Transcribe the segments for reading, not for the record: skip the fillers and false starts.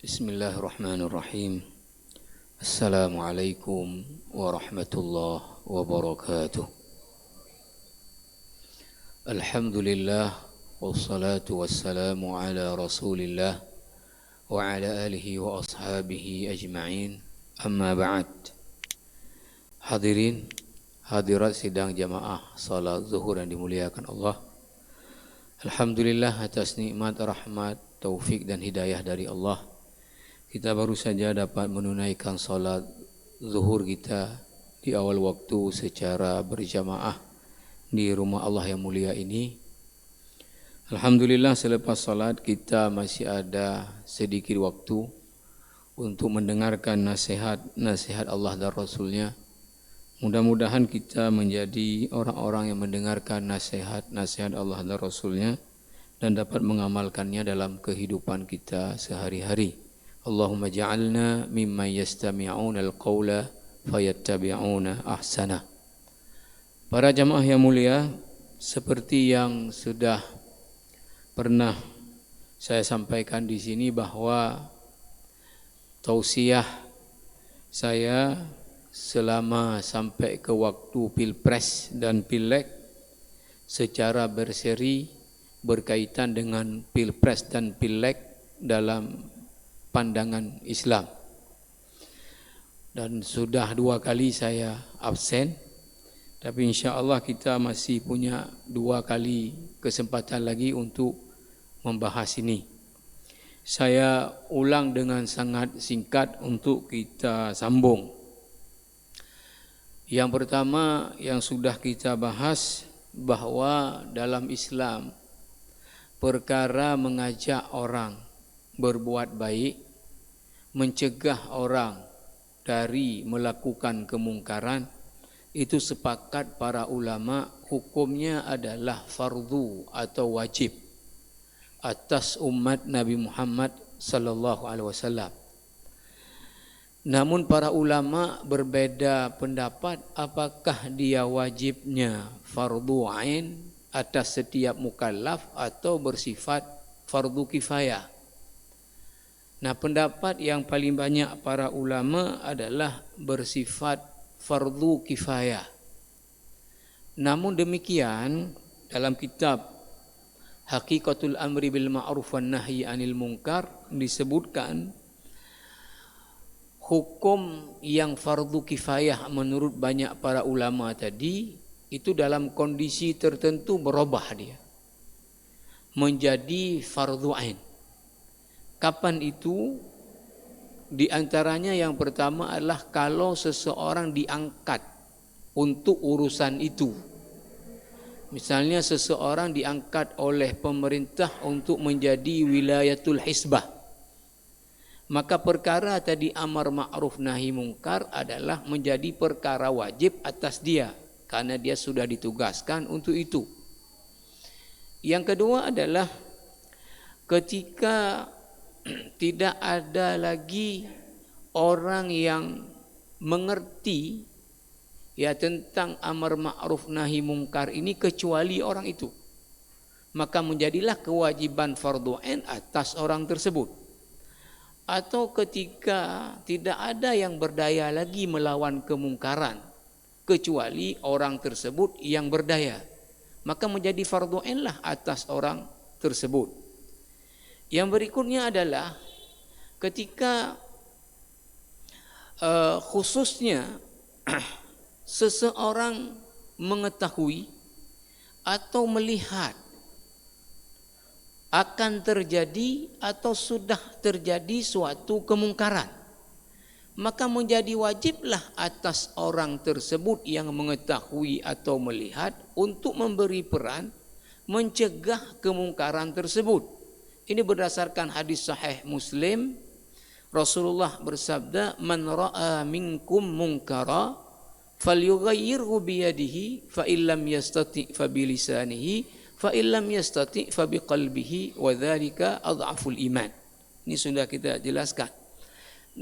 Bismillahirrahmanirrahim. Assalamualaikum warahmatullahi wabarakatuh. Alhamdulillah wassalatu wassalamu ala Rasulillah wa ala alihi wa ashabihi ajma'in. Amma ba'd. Hadirin, hadirat sidang jamaah salat zuhur yang dimuliakan Allah. Alhamdulillah atas nikmat, rahmat, taufik dan hidayah dari Allah. Kita baru saja dapat menunaikan salat zuhur kita di awal waktu secara berjamaah di rumah Allah yang mulia ini. Alhamdulillah selepas salat kita masih ada sedikit waktu untuk mendengarkan nasihat Allah dan Rasulnya. Mudah-mudahan kita menjadi orang-orang yang mendengarkan nasihat Allah dan Rasulnya dan dapat mengamalkannya dalam kehidupan kita sehari-hari. Allahumma ja'alna mimman yastami'una al-qawla fayattabi'una ahsana. Para jamaah yang mulia, seperti yang sudah pernah saya sampaikan di sini bahwa tausiah saya selama sampai ke waktu Pilpres dan Pileg secara berseri berkaitan dengan Pilpres dan Pileg dalam pandangan Islam. Dan sudah 2 kali saya absen, tapi insya Allah kita masih punya 2 kali kesempatan lagi untuk membahas ini. Saya ulang dengan sangat singkat untuk kita sambung. Yang pertama yang sudah kita bahas bahwa dalam Islam perkara mengajak orang berbuat baik, mencegah orang dari melakukan kemungkaran, itu sepakat para ulama hukumnya adalah fardu atau wajib atas umat Nabi Muhammad sallallahu alaihi wasallam. Namun para ulama berbeda pendapat apakah dia wajibnya fardu ain atas setiap mukallaf atau bersifat fardu kifayah. Nah, pendapat yang paling banyak para ulama adalah bersifat fardu kifayah. Namun demikian, dalam kitab Haqiqatul Amri bil Ma'ruf wan Nahyi 'anil Munkar disebutkan hukum yang fardu kifayah menurut banyak para ulama tadi itu dalam kondisi tertentu berubah dia menjadi fardu ain. Kapan itu? Di antaranya yang pertama adalah kalau seseorang diangkat untuk urusan itu. Misalnya seseorang diangkat oleh pemerintah untuk menjadi wilayatul hisbah. Maka perkara tadi amar ma'ruf nahi mungkar adalah menjadi perkara wajib atas dia karena dia sudah ditugaskan untuk itu. Yang kedua adalah ketika tidak ada lagi orang yang mengerti tentang amar ma'ruf nahi mungkar ini kecuali orang itu, maka menjadilah kewajiban fardhu ain atas orang tersebut. Atau ketika tidak ada yang berdaya lagi melawan kemungkaran kecuali orang tersebut yang berdaya, maka menjadi fardhu ain lah atas orang tersebut. Yang berikutnya adalah ketika khususnya seseorang mengetahui atau melihat akan terjadi atau sudah terjadi suatu kemungkaran, maka menjadi wajiblah atas orang tersebut yang mengetahui atau melihat untuk memberi peran mencegah kemungkaran tersebut. Ini berdasarkan hadis sahih Muslim. Rasulullah bersabda, "Man ra'a minkum munkara falyughayyirhu biyadihi fa illam yastati' fa bilisanihi fa illam yastati' fa biqalbihi wa dzalika adhaful iman." Ini sudah kita jelaskan.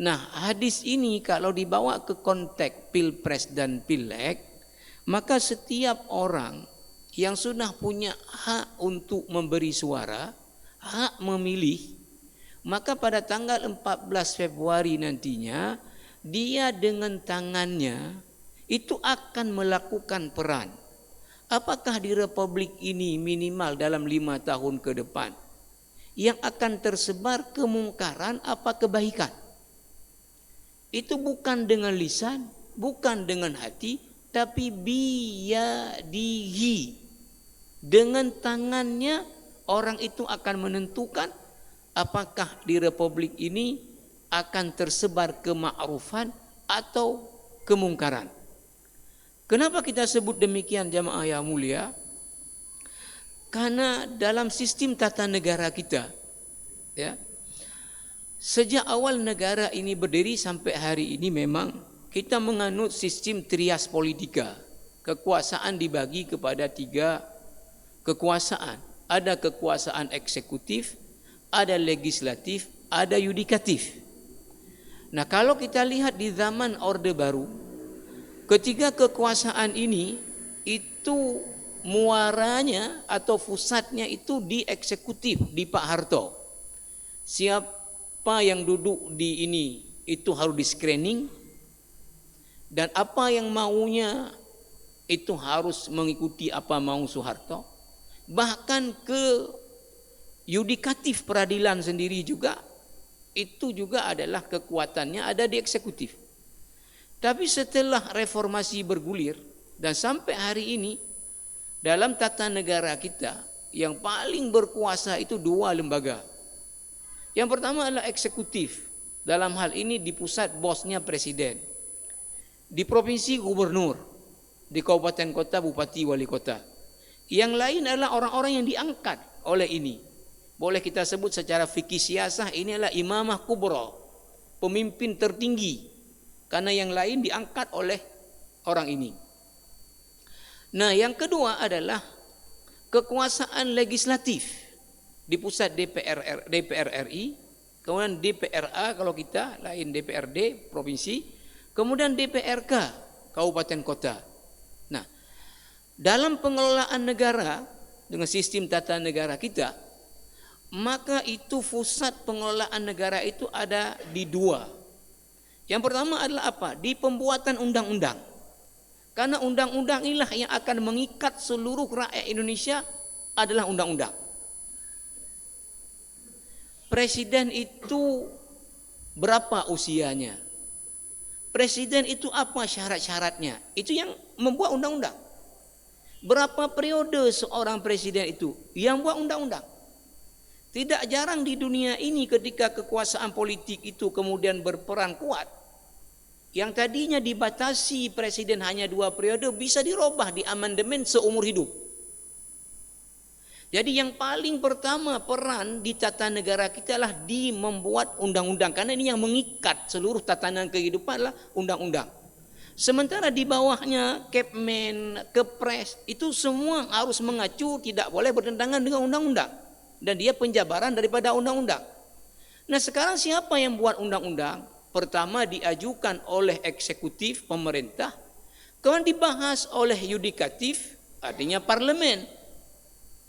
Nah, hadis ini kalau dibawa ke konteks Pilpres dan Pileg, maka setiap orang yang sudah punya hak untuk memberi suara, hak memilih, Maka pada tanggal 14 Februari nantinya dia dengan tangannya itu akan melakukan peran. Apakah di Republik ini minimal dalam 5 tahun ke depan yang akan tersebar kemungkaran apa kebaikan? Itu bukan dengan lisan, bukan dengan hati, tapi biyadihi. Dengan tangannya orang itu akan menentukan apakah di Republik ini akan tersebar kema'rufan atau kemungkaran. Kenapa kita sebut demikian jamaah yang mulia? Karena dalam sistem tata negara kita, ya, sejak awal negara ini berdiri sampai hari ini memang kita menganut sistem trias politika. Kekuasaan dibagi kepada 3 kekuasaan. Ada kekuasaan eksekutif, ada legislatif, ada yudikatif. Nah, kalau kita lihat di zaman Orde Baru, ketiga kekuasaan ini itu muaranya atau pusatnya itu di eksekutif, di Pak Harto. Siapa yang duduk di ini itu harus di screening, dan apa yang maunya itu harus mengikuti apa mau Soeharto. Bahkan ke yudikatif peradilan sendiri juga itu juga adalah kekuatannya ada di eksekutif. Tapi setelah reformasi bergulir dan sampai hari ini dalam tata negara kita yang paling berkuasa itu 2 lembaga. Yang pertama adalah eksekutif. Dalam hal ini di pusat bosnya presiden. Di provinsi gubernur, di kabupaten kota bupati wali kota. Yang lain adalah orang-orang yang diangkat oleh ini. Boleh kita sebut secara fikih siasah ini adalah imamah kubra, pemimpin tertinggi. Karena yang lain diangkat oleh orang ini. Nah, yang kedua adalah kekuasaan legislatif di pusat DPR RI, kemudian DPRA kalau kita, lain DPRD provinsi, kemudian DPRK kabupaten kota. Nah, dalam pengelolaan negara dengan sistem tata negara kita, maka itu pusat pengelolaan negara itu ada di 2. Yang pertama adalah apa? Di pembuatan undang-undang. Karena undang-undang inilah yang akan mengikat seluruh rakyat Indonesia adalah undang-undang. Presiden itu berapa usianya? Presiden itu apa syarat-syaratnya? Itu yang membuat undang-undang. Berapa periode seorang presiden itu yang buat undang-undang? Tidak jarang di dunia ini ketika kekuasaan politik itu kemudian berperan kuat, yang tadinya dibatasi presiden hanya 2 periode bisa dirubah di amandemen seumur hidup. Jadi yang paling pertama peran di tata negara kita adalah di membuat undang-undang, karena ini yang mengikat seluruh tatanan kehidupan adalah undang-undang. Sementara di bawahnya Kepmen, Kepres itu semua harus mengacu, tidak boleh bertentangan dengan undang-undang, dan dia penjabaran daripada undang-undang. Nah, sekarang siapa yang buat undang-undang? Pertama diajukan oleh eksekutif pemerintah, kemudian dibahas oleh yudikatif, artinya parlemen.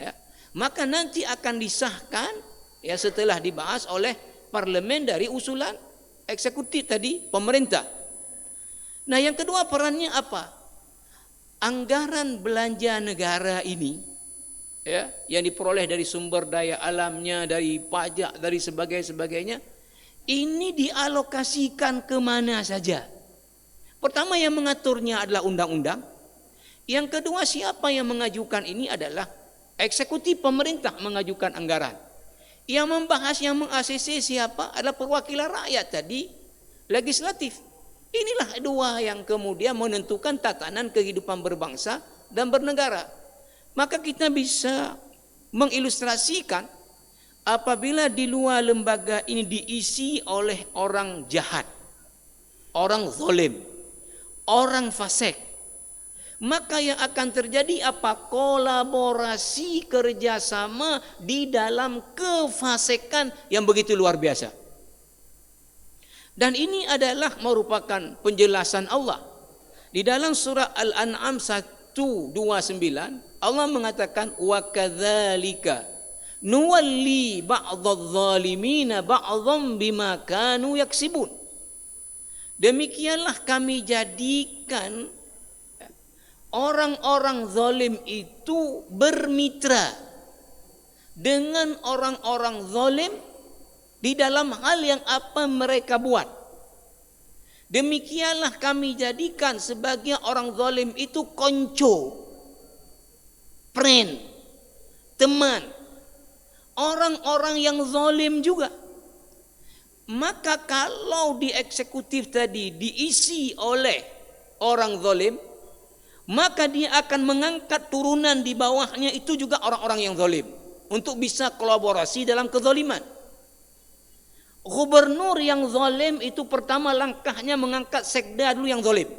Ya. Maka nanti akan disahkan ya setelah dibahas oleh parlemen dari usulan eksekutif tadi pemerintah. Nah, yang kedua perannya apa? Anggaran belanja negara ini ya, yang diperoleh dari sumber daya alamnya, dari pajak, dari sebagainya, ini dialokasikan kemana saja. Pertama yang mengaturnya adalah undang-undang. Yang kedua siapa yang mengajukan ini adalah eksekutif pemerintah mengajukan anggaran. Yang membahas, yang meng-ACC siapa? Adalah perwakilan rakyat tadi, legislatif. Inilah 2 yang kemudian menentukan tatanan kehidupan berbangsa dan bernegara. Maka kita bisa mengilustrasikan apabila di luar lembaga ini diisi oleh orang jahat, orang zalim, orang fasik, maka yang akan terjadi apa? Kolaborasi kerjasama di dalam kefasikan yang begitu luar biasa. Dan ini adalah merupakan penjelasan Allah di dalam surah Al-An'am 129. Allah mengatakan wa kadzalika nuwalli ba'dadh-dhalimina ba'dhan bima kanu yaksibun. Demikianlah kami jadikan orang-orang zalim itu bermitra dengan orang-orang zalim di dalam hal yang apa mereka buat. Demikianlah kami jadikan sebagian orang zalim itu konco, friend, teman, orang-orang yang zalim juga. Maka kalau di eksekutif tadi diisi oleh orang zalim, maka dia akan mengangkat turunan di bawahnya itu juga orang-orang yang zalim untuk bisa kolaborasi dalam kezaliman. Gubernur yang zalim itu pertama langkahnya mengangkat sekda dulu yang zalim.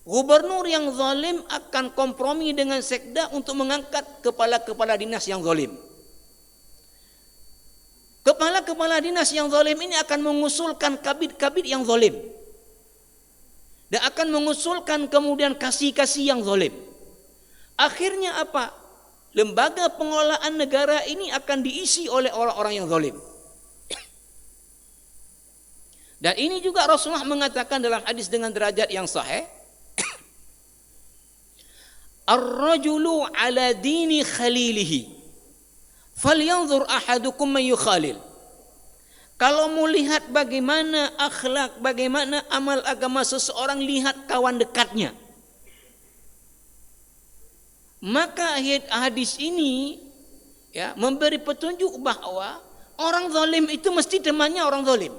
Gubernur yang zalim akan kompromi dengan sekda untuk mengangkat kepala-kepala dinas yang zalim. Kepala-kepala dinas yang zalim ini akan mengusulkan kabid-kabid yang zalim. Dan akan mengusulkan kemudian kasih-kasih yang zalim. Akhirnya apa? Lembaga pengelolaan negara ini akan diisi oleh orang-orang yang zalim. Dan ini juga Rasulullah mengatakan dalam hadis dengan derajat yang sahih, ar-rajulu ala dini khalilihi falyanzur ahadukum man yukhalil. Kalau mau lihat bagaimana akhlak, bagaimana amal agama seseorang, lihat kawan dekatnya. Maka hadis ini ya memberi petunjuk bahwa orang zalim itu mesti temannya orang zalim.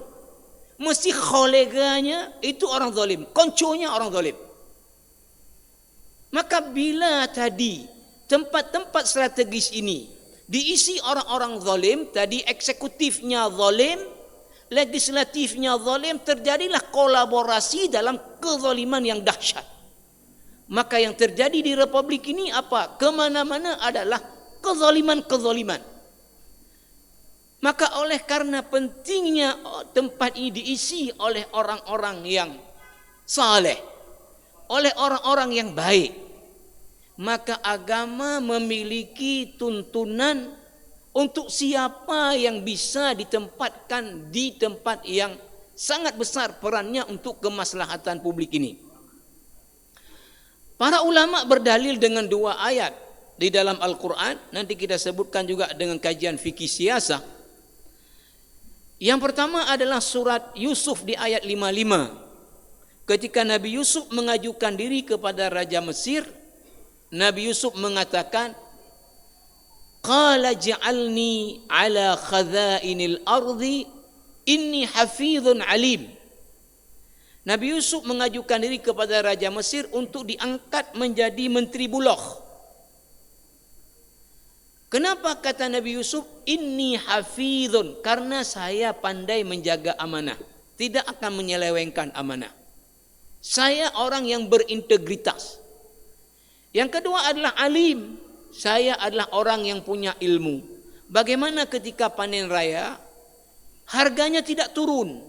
Mesti koleganya itu orang zalim, konconya orang zalim. Maka bila tadi tempat-tempat strategis ini diisi orang-orang zalim, tadi eksekutifnya zalim, legislatifnya zalim, terjadilah kolaborasi dalam kezaliman yang dahsyat. Maka yang terjadi di Republik ini apa? Kemana-mana adalah kezaliman-kezaliman. Maka oleh karena pentingnya tempat ini diisi oleh orang-orang yang saleh, oleh orang-orang yang baik, maka agama memiliki tuntunan untuk siapa yang bisa ditempatkan di tempat yang sangat besar perannya untuk kemaslahatan publik ini. Para ulama berdalil dengan dua ayat di dalam Al-Quran, nanti kita sebutkan juga dengan kajian fikih siasah. Yang pertama adalah surat Yusuf di ayat 55. Ketika Nabi Yusuf mengajukan diri kepada Raja Mesir, Nabi Yusuf mengatakan, Qala ja'alni ala khazainil ardi inni hafizun alim. Nabi Yusuf mengajukan diri kepada Raja Mesir untuk diangkat menjadi Menteri Bulog. Kenapa kata Nabi Yusuf, inni hafizun? Karena saya pandai menjaga amanah. Tidak akan menyelewengkan amanah. Saya orang yang berintegritas. Yang kedua adalah alim. Saya adalah orang yang punya ilmu. Bagaimana ketika panen raya, harganya tidak turun.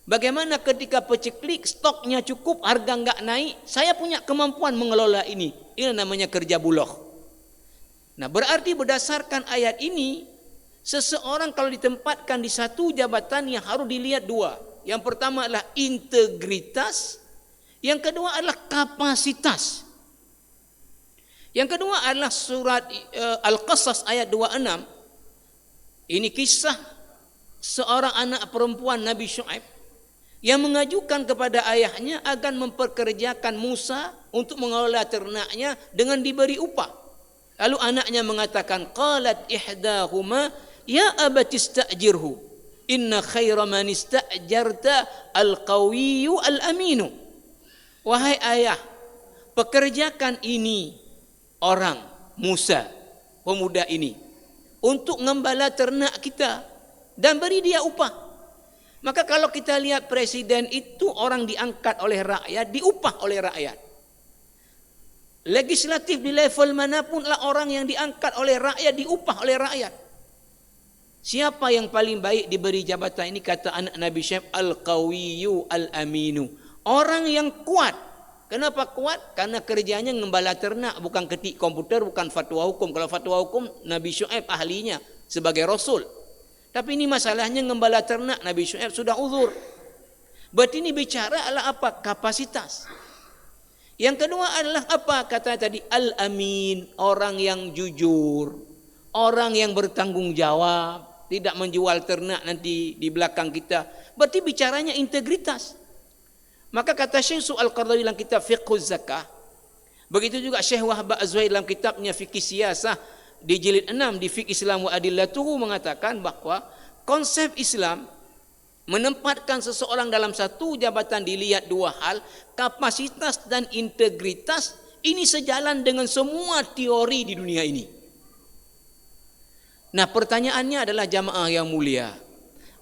Bagaimana ketika peceklik, stoknya cukup, harga enggak naik. Saya punya kemampuan mengelola ini. Ini namanya kerja bulog. Nah, berarti berdasarkan ayat ini, seseorang kalau ditempatkan di satu jabatan yang harus dilihat dua. Yang pertama adalah integritas, yang kedua adalah kapasitas. Yang kedua adalah surat Al-Qasas ayat 26. Ini kisah seorang anak perempuan Nabi Syuaib yang mengajukan kepada ayahnya agar memperkerjakan Musa untuk mengelola ternaknya dengan diberi upah. Lalu anaknya mengatakan, qalat ihdahuma ya abati ista'jirhu inna khaira man ista'jarta al-qawiyyu al-aminu. Wahai ayah, pekerjakan ini orang Musa, pemuda ini, untuk mengembala ternak kita dan beri dia upah. Maka kalau kita lihat presiden itu orang diangkat oleh rakyat, diupah oleh rakyat. Legislatif di level manapun lah orang yang diangkat oleh rakyat, diupah oleh rakyat. Siapa yang paling baik diberi jabatan ini? Kata anak Nabi Syuaib, al-qawiyyu al-aminu. Orang yang kuat, Kenapa kuat? Karena kerjanya ngembala ternak, bukan ketik komputer, bukan fatwa hukum. Kalau fatwa hukum Nabi Syuaib ahlinya sebagai rasul. Tapi ini masalahnya ngembala ternak, Nabi Syuaib sudah uzur. Berarti ini bicara adalah apa? Kapasitas. Yang kedua adalah apa? Kata tadi al-amin, orang yang jujur, orang yang bertanggung jawab, tidak menjual ternak nanti di belakang kita. Berarti bicaranya integritas. Maka kata Syekh Al-Qaradawi dalam kitab Fiqhuz Zakah, begitu juga Syekh Wahbah Az-Zuhair dalam kitabnya Fiqh Siyasah di jilid 6 di Fiqh Islam wa Adillatuhu mengatakan bahawa konsep Islam menempatkan seseorang dalam satu jabatan dilihat dua hal, kapasitas dan integritas. Ini sejalan dengan semua teori di dunia ini. Nah, pertanyaannya adalah jamaah yang mulia,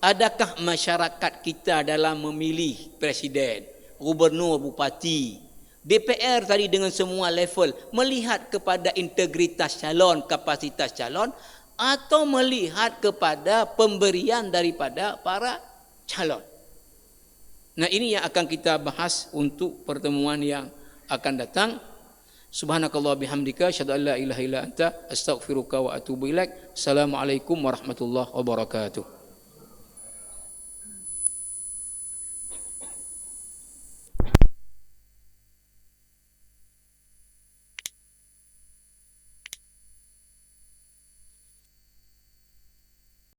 adakah masyarakat kita dalam memilih presiden, gubernur, bupati, DPR tadi dengan semua level melihat kepada integritas calon, kapasitas calon, atau melihat kepada pemberian daripada para calon? Nah, ini yang akan kita bahas untuk pertemuan yang akan datang. Subhanakallah bihamdika asyhadu an la ilaha illa anta astaghfiruka wa atubu ilaik. Assalamualaikum warahmatullahi wabarakatuh.